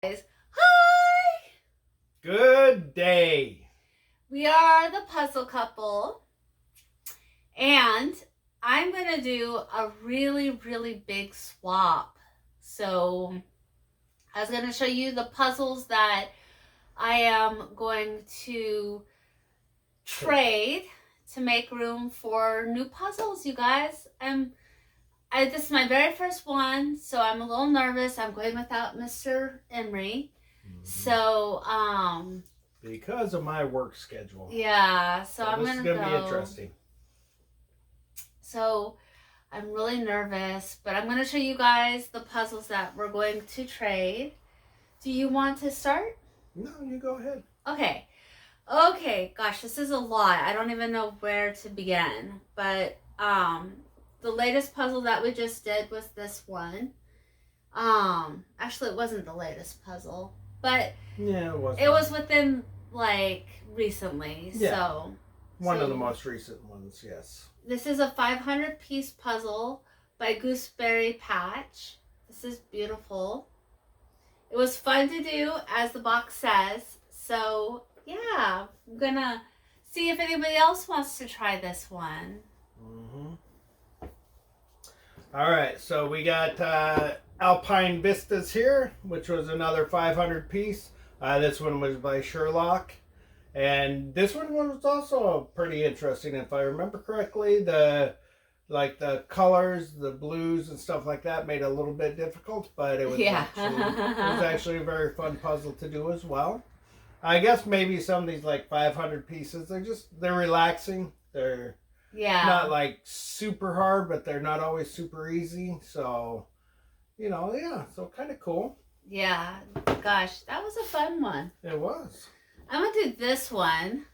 Hi! Good day. We are the puzzle couple, and I'm going to do a really, really big swap. So I was going to show you the puzzles that I am going to trade to make room for new puzzles, you guys. This is my very first one, so I'm a little nervous. I'm going without Mr. Emery. So, because of my work schedule. yeah, so I'm this gonna is gonna go. be interesting. So I'm really nervous, but I'm gonna show you guys the puzzles that we're going to trade. Do you want to start? No, you go ahead. Okay, gosh, this is a lot. I don't even know where to begin. But the latest puzzle that we just did was this one. Actually it wasn't the latest puzzle, but yeah, it was within like recently. Yeah. So one of the most recent ones, yes. This is a 500 piece puzzle by Gooseberry Patch. This is beautiful. It was fun to do, as the box says. So yeah, I'm gonna see if anybody else wants to try this one. All right, so we got Alpine Vistas here, which was another 500 piece. This one was by Sherlock. And this one was also pretty interesting. If I remember correctly, the colors, the blues and stuff like that made it a little bit difficult, but it was, actually a very fun puzzle to do as well. I guess maybe some of these like 500 pieces, they're relaxing. They're not like super hard, but they're not always super easy. So, so kind of cool. Yeah, gosh, that was a fun one. It was. I'm going to do this one.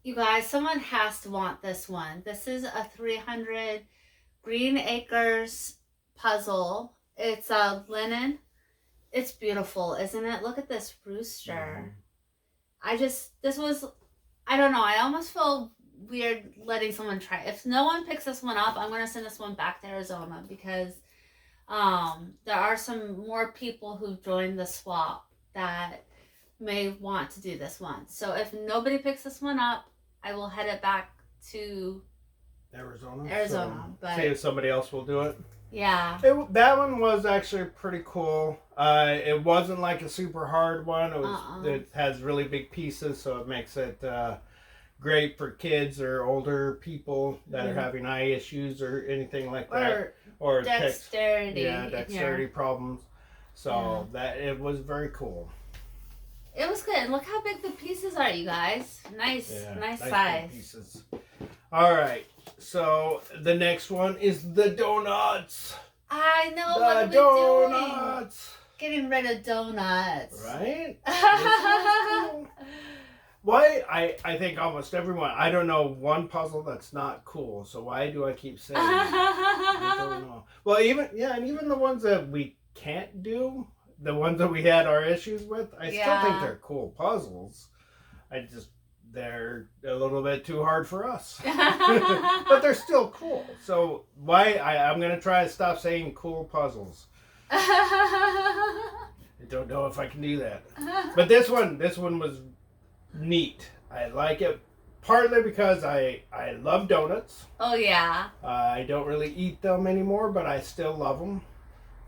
You guys, someone has to want this one. This is a 300 Green Acres puzzle. It's a linen. It's beautiful, isn't it? Look at this rooster. I don't know. I almost feel weird letting someone try. If no one picks this one up, I'm going to send this one back to Arizona because there are some more people who've joined the swap that may want to do this one. So if nobody picks this one up, I will head it back to Arizona. So, but see if somebody else will do it. Yeah. That one was actually pretty cool. It wasn't like a super hard one. It has really big pieces, so it makes it great for kids or older people that are having eye issues or anything like that. Or dexterity. Dexterity problems. So that it was very cool. It was good. Look how big the pieces are, you guys. Nice size. Pieces. All right. So the next one is the donuts. I know. What are we doing? Getting rid of donuts. Right? Cool. Why? I think almost everyone. I don't know one puzzle that's not cool. So why do I keep saying that? I don't know. Well, even the ones that we can't do. The ones that we had our issues with, I still think they're cool puzzles. They're a little bit too hard for us. But they're still cool. So I'm going to try to stop saying cool puzzles. I don't know if I can do that. But this one was neat. I like it partly because I love donuts. Oh, yeah. I don't really eat them anymore, but I still love them.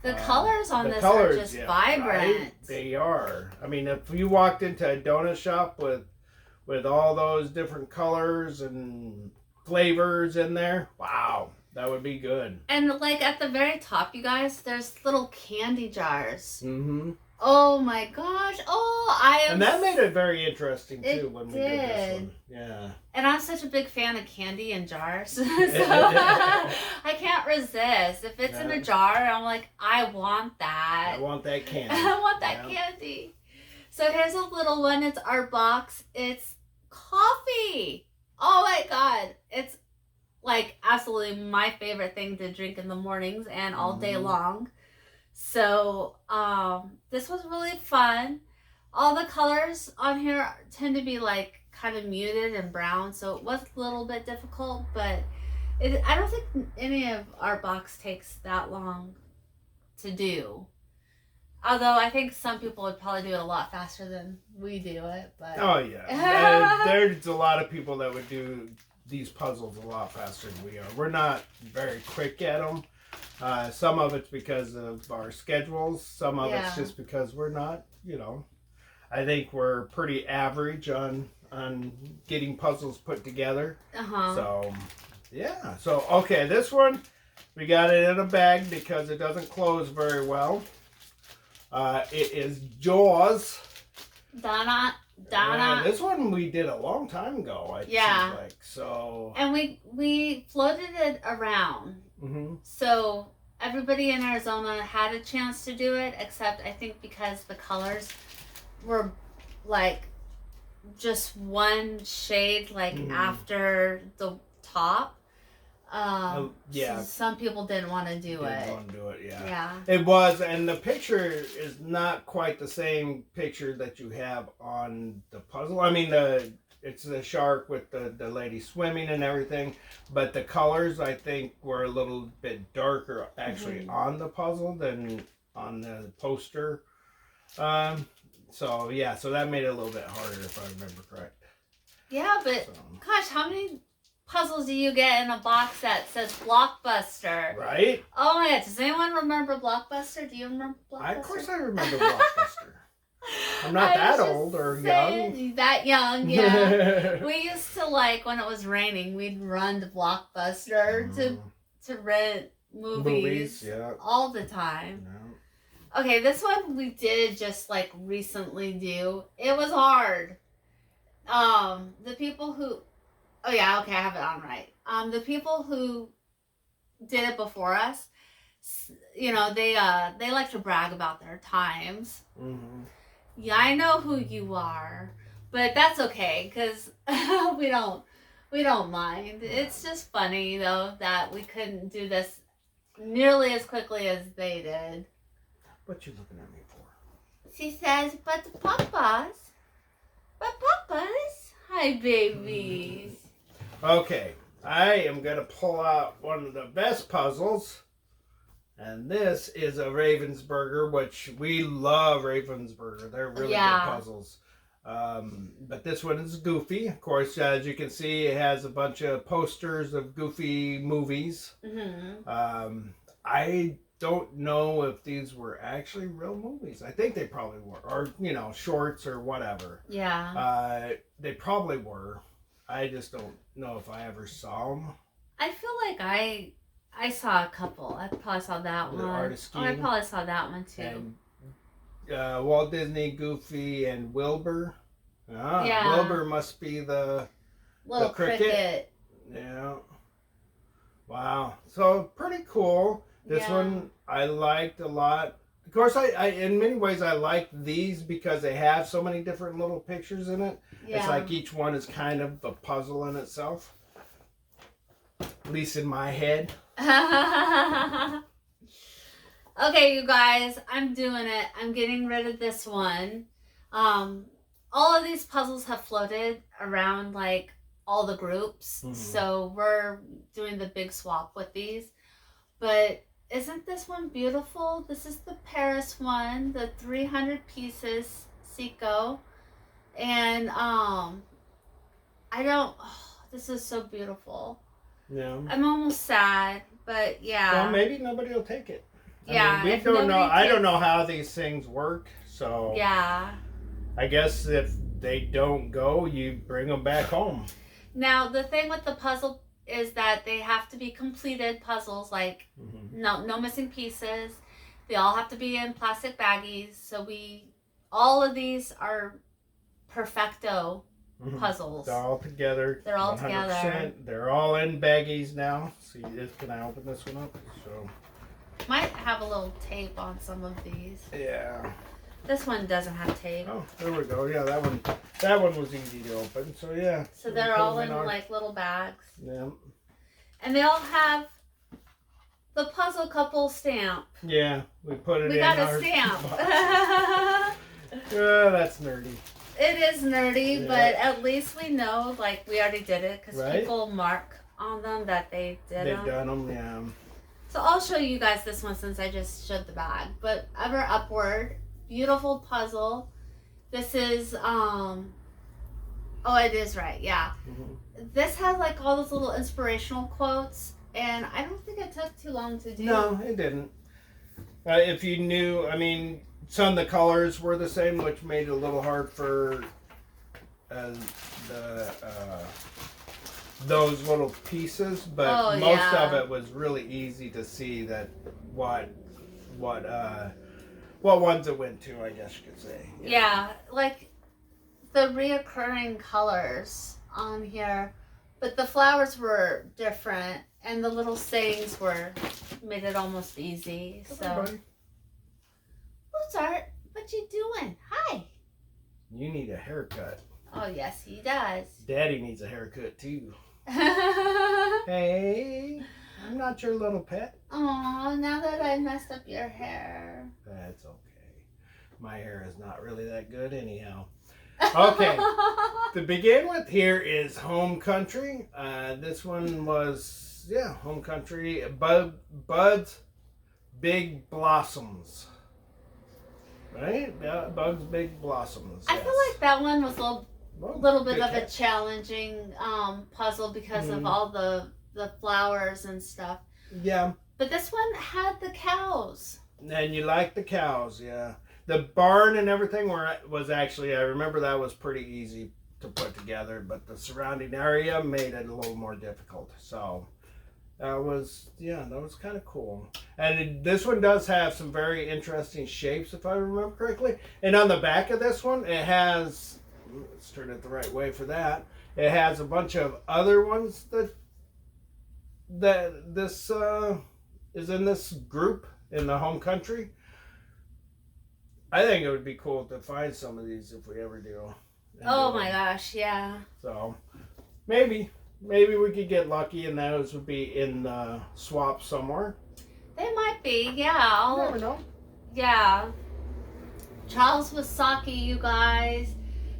The colors on this are just vibrant. Right? They are. I mean, if you walked into a donut shop with all those different colors and flavors in there, wow, that would be good. And like at the very top, you guys, there's little candy jars. Mm-hmm. Oh my gosh. And that made it very interesting too when we did this one. Yeah. And I'm such a big fan of candy in jars. So I can't resist. If it's in a jar, I'm like, I want that. I want that candy. I want that candy. So here's a little one. It's our box. It's coffee. Oh my God. It's like absolutely my favorite thing to drink in the mornings and all day long. So this was really fun. All the colors on here tend to be like kind of muted and brown, so it was a little bit difficult, but I don't think any of our box takes that long to do. Although I think some people would probably do it a lot faster than we do it. But Oh yeah, there's a lot of people that would do these puzzles a lot faster than we are. We're not very quick at them. Some of it's because of our schedules. Some of it's just because we're not, I think we're pretty average on getting puzzles put together. So, yeah. So, okay, this one, we got it in a bag because it doesn't close very well. It is Jaws. Donna. This one we did a long time ago, I think. Like, so. And we floated it around. Mm-hmm. So everybody in Arizona had a chance to do it, except I think because the colors were like just one shade after the top. Some people didn't want to do it. Yeah. It was, and the picture is not quite the same picture that you have on the puzzle. I mean, it's the shark with the lady swimming and everything, but the colors I think were a little bit darker actually on the puzzle than on the poster. So that made it a little bit harder if I remember correct. Yeah, but gosh, how many puzzles do you get in a box that says Blockbuster? Right? Oh my god, does anyone remember Blockbuster? Do you remember Blockbuster? Of course I remember Blockbuster. I'm not that old or young. That young, yeah. We used to, when it was raining, we'd run to Blockbuster to rent movies all the time. Yeah. Okay, this one we did just recently do. It was hard. The people who Oh yeah, okay, I have it on right. The people who did it before us, they like to brag about their times. Mm-hmm. Yeah, I know who you are, but that's okay because we don't mind. It's just funny though that we couldn't do this nearly as quickly as they did. What you looking at me for? She says, but papas, hi babies. Okay, I am going to pull out one of the best puzzles, and this is a Ravensburger, which we love Ravensburger. They're really good puzzles. But this one is Goofy. Of course, as you can see, it has a bunch of posters of Goofy movies. Mm-hmm. I don't know if these were actually real movies. I think they probably were, or, shorts or whatever. Yeah. They probably were. I just don't know if I ever saw them. I feel like I saw a couple. I probably saw that one. I probably saw that one too. And Walt Disney, Goofy, and Wilbur. Wilbur must be the little cricket. Yeah. Wow. So pretty cool. This one I liked a lot. Of course, I in many ways I like these because they have so many different little pictures in it. Yeah. It's like each one is kind of a puzzle in itself. At least in my head. Okay, you guys, I'm doing it. I'm getting rid of this one. All of these puzzles have floated around all the groups. Mm-hmm. So we're doing the big swap with these. But isn't this one beautiful? This is the Paris one, the 300 pieces Seiko. And this is so beautiful. Yeah. I'm almost sad, but yeah. Well, maybe nobody will take it. I mean, we don't know. I don't know how these things work, so yeah. I guess if they don't go, you bring them back home. Now the thing with the puzzle is that they have to be completed puzzles, no missing pieces. They all have to be in plastic baggies. So all of these are perfecto puzzles. They're all together. They're all 100%. Together. They're all in baggies now. See, can I open this one up? So might have a little tape on some of these. Yeah. This one doesn't have tape. Oh, there we go. Yeah, that one was easy to open. So yeah. So they're all in little bags. Yeah. And they all have the puzzle couple stamp. Yeah, we put it. We got a stamp. That's nerdy. It is nerdy, but at least we know, we already did it because people mark on them that they did them. They've done them, yeah. So I'll show you guys this one since I just showed the bag. But Ever Upward, beautiful puzzle. This is oh, it is right, yeah. This has like all those little inspirational quotes, and I don't think it took too long to do. No, it didn't. If you knew, I mean, some of the colors were the same, which made it a little hard for those little pieces, but most of it was really easy to see that what ones it went to, I guess you could say. Yeah, like the reoccurring colors on here, but the flowers were different, and the little sayings made it almost easy. So, Mozart, what you doing? Hi. You need a haircut. Oh yes, he does. Daddy needs a haircut too. Hey, I'm not your little pet. Oh, now that I messed up your hair. That's okay. My hair is not really that good anyhow. Okay, to begin with, here is Home Country. This one was, Home Country. Buds, Big Blossoms. Right? Yeah, Buds, Big Blossoms. I feel like that one was a little bit of a challenging puzzle because of all the flowers and stuff. Yeah. But this one had the cows. And you like the cows, yeah. The barn and everything was actually, I remember that was pretty easy to put together, but the surrounding area made it a little more difficult. So that was kind of cool. And this one does have some very interesting shapes, if I remember correctly. And on the back of this one, it has, let's turn it the right way for that. It has a bunch of other ones that this is in this group in the Home Country. I think it would be cool to find some of these if we ever do. Oh my gosh, yeah. So maybe we could get lucky and those would be in the swap somewhere. They might be, yeah. You never know. Yeah. Charles Masaki, you guys.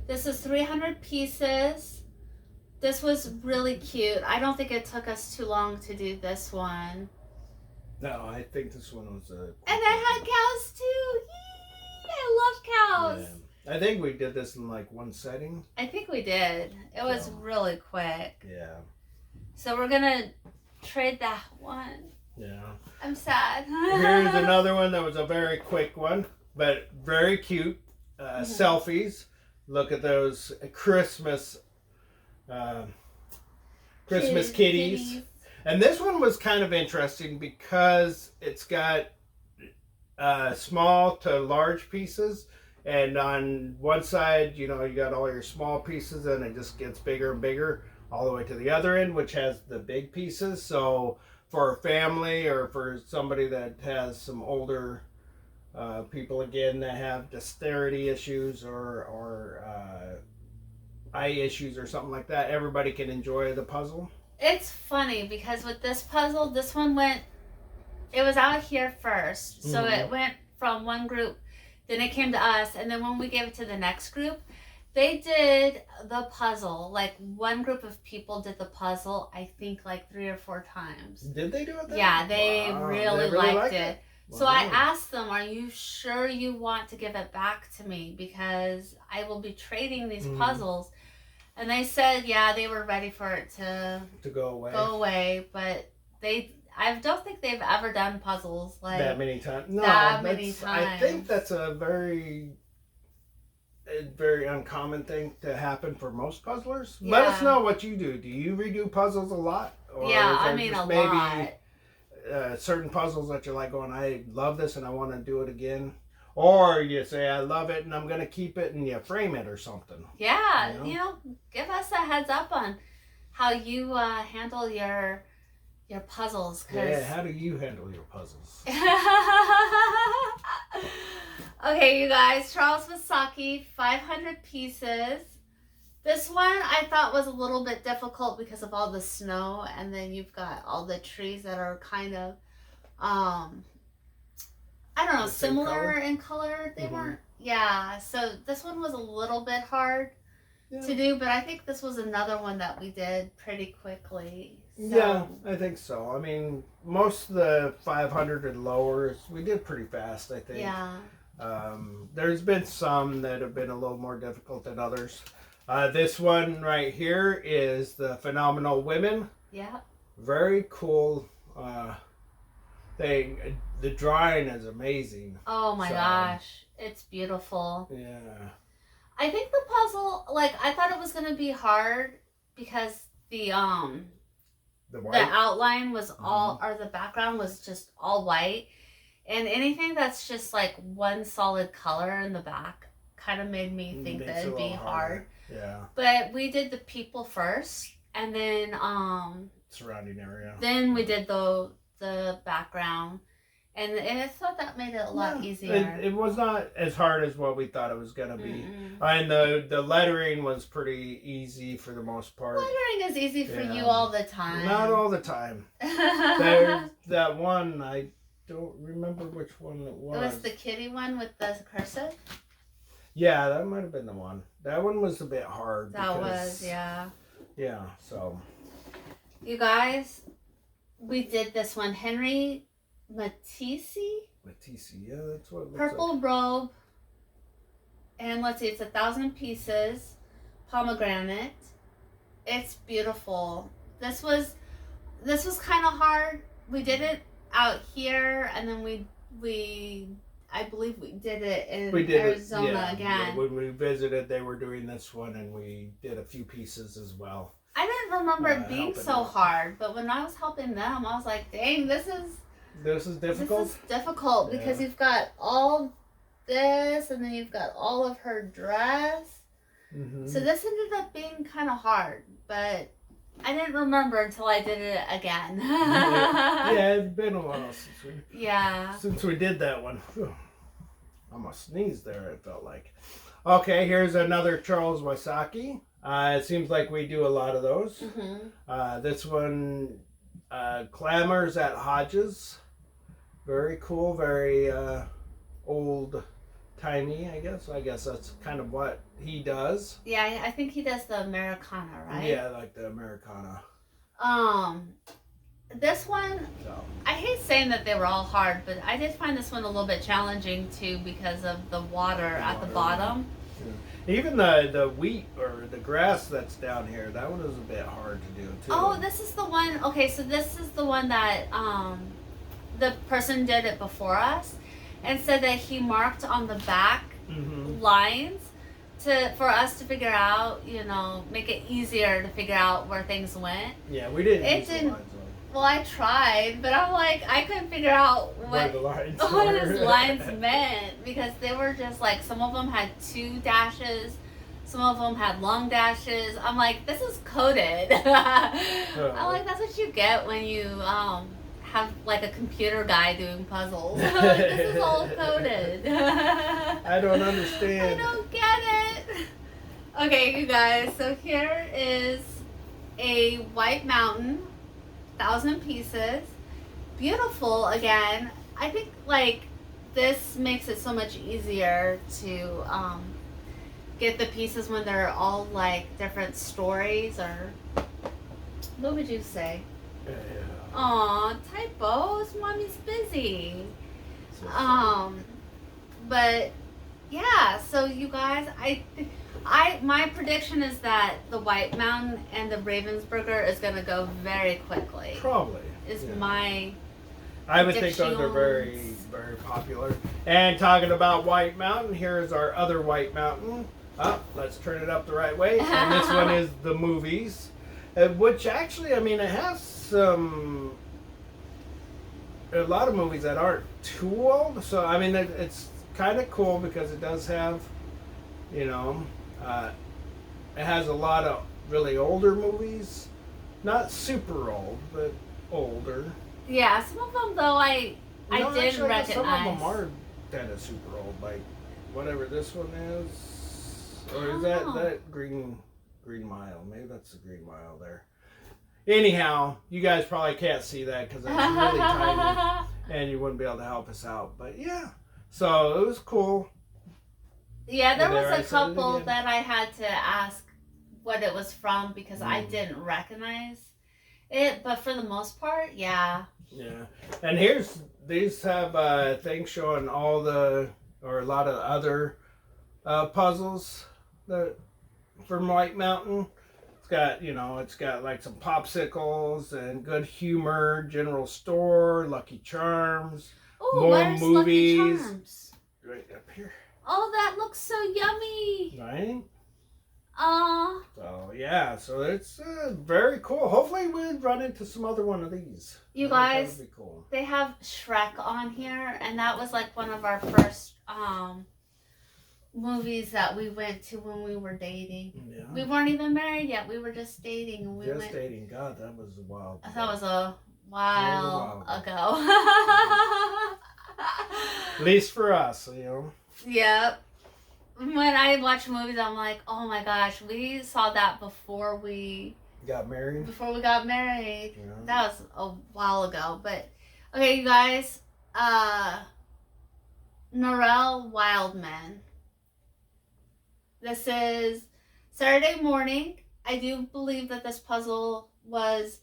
This is 300 pieces. This was really cute. I don't think it took us too long to do this one. No, I think this one was a... And I had cows too. Yee! I love cows. Yeah. I think we did this in like one setting. I think we did. It was really quick. Yeah. So we're going to trade that one. Yeah. I'm sad. Here's another one that was a very quick one, but very cute. Selfies. Look at those Christmas kitties. And this one was kind of interesting because it's got small to large pieces. And on one side, you got all your small pieces and it just gets bigger and bigger all the way to the other end, which has the big pieces. So for a family or for somebody that has some older people, again, that have dexterity issues or eye issues or something like that, everybody can enjoy the puzzle. It's funny because with this puzzle, this one it was out here first. So it went from one group, then it came to us, and then when we gave it to the next group, they did the puzzle. Like one group of people did the puzzle, I think like 3 or 4 times. Did they do it then? Yeah, they really liked it. Wow. So I asked them, are you sure you want to give it back to me? Because I will be trading these puzzles. And they said, yeah, they were ready for it to go away. But I don't think they've ever done puzzles like that many times. No, many times. I think that's a very uncommon thing to happen for most puzzlers. Yeah. Let us know what you do. Do you redo puzzles a lot? Or yeah, is there I mean just a maybe lot. Certain puzzles that you're like going, I love this and I want to do it again. Or you say, I love it and I'm going to keep it, and you frame it or something. Yeah, give us a heads up on how you handle your puzzles. Yeah, how do you handle your puzzles? Okay, you guys, Charles Masaki, 500 pieces. This one I thought was a little bit difficult because of all the snow, and then you've got all the trees that are kind of, I don't know, similar in color. They weren't, so this one was a little bit hard to do, but I think this was another one that we did pretty quickly. Yeah, I think so. I mean, most of the 500 and lowers, we did pretty fast, I think. Yeah. There's been some that have been a little more difficult than others. This one right here is the Phenomenal Women. Yeah. Very cool thing. The drawing is amazing. Oh my gosh. It's beautiful. Yeah. I think the puzzle, like, I thought it was going to be hard because the outline was all, or the background was just all white. And anything that's just like one solid color in the back kind of made me think that it'd be hard. Yeah. But we did the people first, and then surrounding area. Then we did the background, and I thought that made it a lot easier. It was not as hard as what we thought it was gonna be. And the lettering was pretty easy for the most part. Lettering is easy for you all the time. Not all the time. There's that one, I don't remember which one it was. It was the kitty one with the cursive? Yeah, that might have been the one. That one was a bit hard. That was, yeah. Yeah, so. You guys, we did this one. Henry Matisi? Matisi, yeah, that's what it looks Purple like. robe. And let's see, it's 1,000 pieces. Pomegranate. It's beautiful. This was kind of hard. We did it out here, and then I believe we did it in Arizona again. Yeah, when we visited, they were doing this one, and we did a few pieces as well. I didn't remember it being so hard, but when I was helping them, I was like, dang, this is difficult? This is difficult because you've got all this, and then you've got all of her dress. So this ended up being kind of hard, but I didn't remember until I did it again. Yeah, it's been a while since we did that one. Whew. I almost sneezed there, it felt like. Okay, here's another Charles Masaki. It seems like we do a lot of those. This one, Clamors at Hodges. Very cool, very old-timey, I guess. I guess that's kind of what he does. Yeah, I think he does the Americana, right? Yeah, like the Americana. This one, I hate saying that they were all hard, but I did find this one a little bit challenging too because of the water at the bottom. Yeah. Even the wheat or the grass that's down here, that one is a bit hard to do too. Oh, this is the one. Okay, so this is the one that the person did it before us and said that he marked on the back lines for us to figure out, make it easier to figure out where things went. Yeah, we didn't. It didn't. Well, I tried, but I'm like, I couldn't figure out what his lines meant because they were just like, some of them had 2 dashes, some of them had long dashes. I'm like, this is coded. I'm like, that's what you get when you have like a computer guy doing puzzles. I'm like, this is all coded. I don't understand. I don't get it. Okay, you guys, so here is a white mountain. 1,000 pieces. Beautiful again. I think like this makes it so much easier to get the pieces when they're all like different stories, or what would you say? Aw, typos. Mommy's busy. But yeah, so you guys, my prediction is that the White Mountain and the Ravensburger is going to go very quickly. Probably. I would think those are very, very popular. And talking about White Mountain, here's our other White Mountain. Let's turn it up the right way. And this one is the movies. Which actually, I mean, it has a lot of movies that aren't too old. So, I mean, it's kind of cool because it does have, it has a lot of really older movies. Not super old, but older. Yeah, some of them, though, I didn't recognize. Some of them are kind of super old, like whatever this one is. Or is that Green Mile? Maybe that's the Green Mile there. Anyhow, you guys probably can't see that because it's really tiny and you wouldn't be able to help us out. But yeah, so it was cool. Yeah, there was a couple that I had to ask what it was from because I didn't recognize. But for the most part, yeah. Yeah. And these have things showing all or a lot of other puzzles that from White Mountain. It's got like some popsicles and good humor, general store, Lucky Charms, Oh, more where's movies. Lucky Charms? Right up here. Oh, that looks so yummy. Right? Aw. So, yeah. So, it's very cool. Hopefully, we'll run into some other one of these. You I think guys, that would be cool. they have Shrek on here, and that was like one of our first movies that we went to when we were dating. Yeah. We weren't even married yet. We were just dating. And dating. God, that was a while ago. That was a while ago. At least for us, Yep. When I watch movies, I'm like, oh my gosh, we saw that before we got married. Yeah. That was a while ago. But okay, you guys, Norel Wildman. This is Saturday morning. I do believe that this puzzle was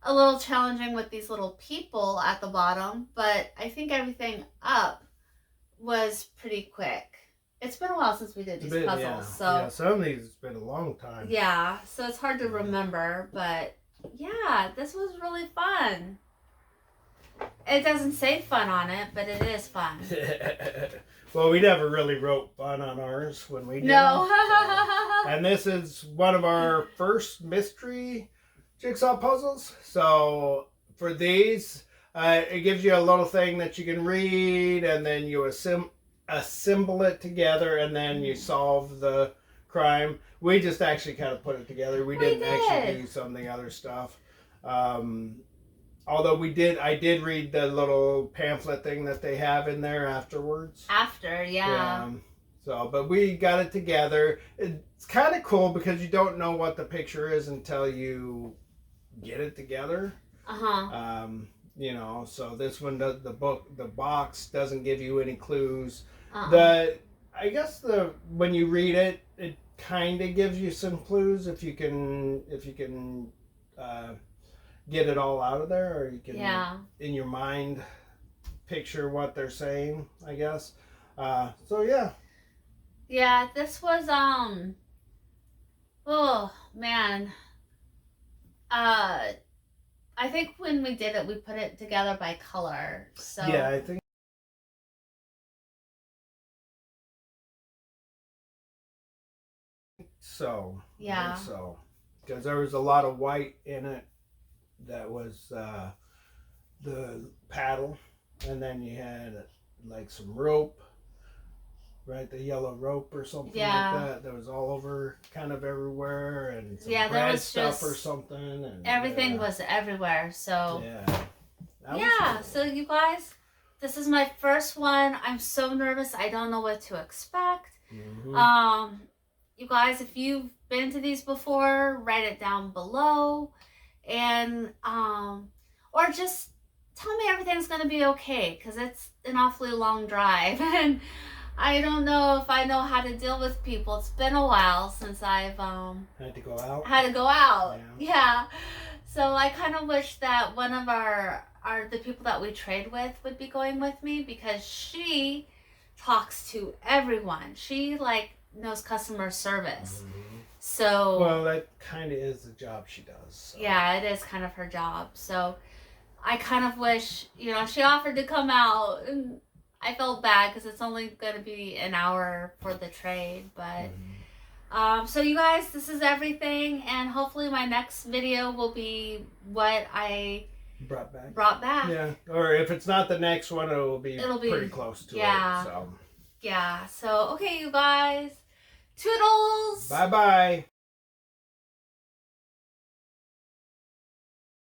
a little challenging with these little people at the bottom, but I think everything up was pretty quick. It's been a while since we did these puzzles. Yeah. So yeah, some of these it's been a long time. Yeah, so it's hard to remember, but yeah, this was really fun. It doesn't say fun on it, but it is fun. Well, we never really wrote fun on ours when we did. No. And this is one of our first mystery jigsaw puzzles. So for these, it gives you a little thing that you can read, and then you assemble it together, and then you solve the crime. We just actually kind of put it together. We didn't actually do some of the other stuff. Although I did read the little pamphlet thing that they have in there afterwards. Yeah. So, but we got it together. It's kind of cool because you don't know what the picture is until you get it together. So this one, the box doesn't give you any clues. I guess when you read it, it kind of gives you some clues if you can get it all out of there, or you can in your mind picture what they're saying, I guess. So yeah. Yeah, this was oh man. I think when we did it, we put it together by color. So yeah, I think so. Yeah. So because there was a lot of white in it. That was the paddle, and then you had like some rope, right? The yellow rope or something like that. That was all over, kind of everywhere, and some bread stuff or something. And everything was everywhere. So yeah. So you guys, this is my first one. I'm so nervous. I don't know what to expect. Mm-hmm. You guys, if you've been to these before, write it down below. And or just tell me everything's gonna be okay, because it's an awfully long drive and I don't know if I know how to deal with people. It's been a while since I've had to go out. Yeah. So I kind of wish that one of the people that we trade with would be going with me, because she talks to everyone. She knows customer service. Mm-hmm. So well, that kind of is the job she does. So. Yeah, it is kind of her job. So I kind of wish, she offered to come out, and I felt bad because it's only going to be an hour for the trade. But so you guys, this is everything, and hopefully my next video will be what I brought back. Yeah, or if it's not the next one, it'll be pretty close to it. So. Yeah. So okay, you guys. Toodles! Bye-bye.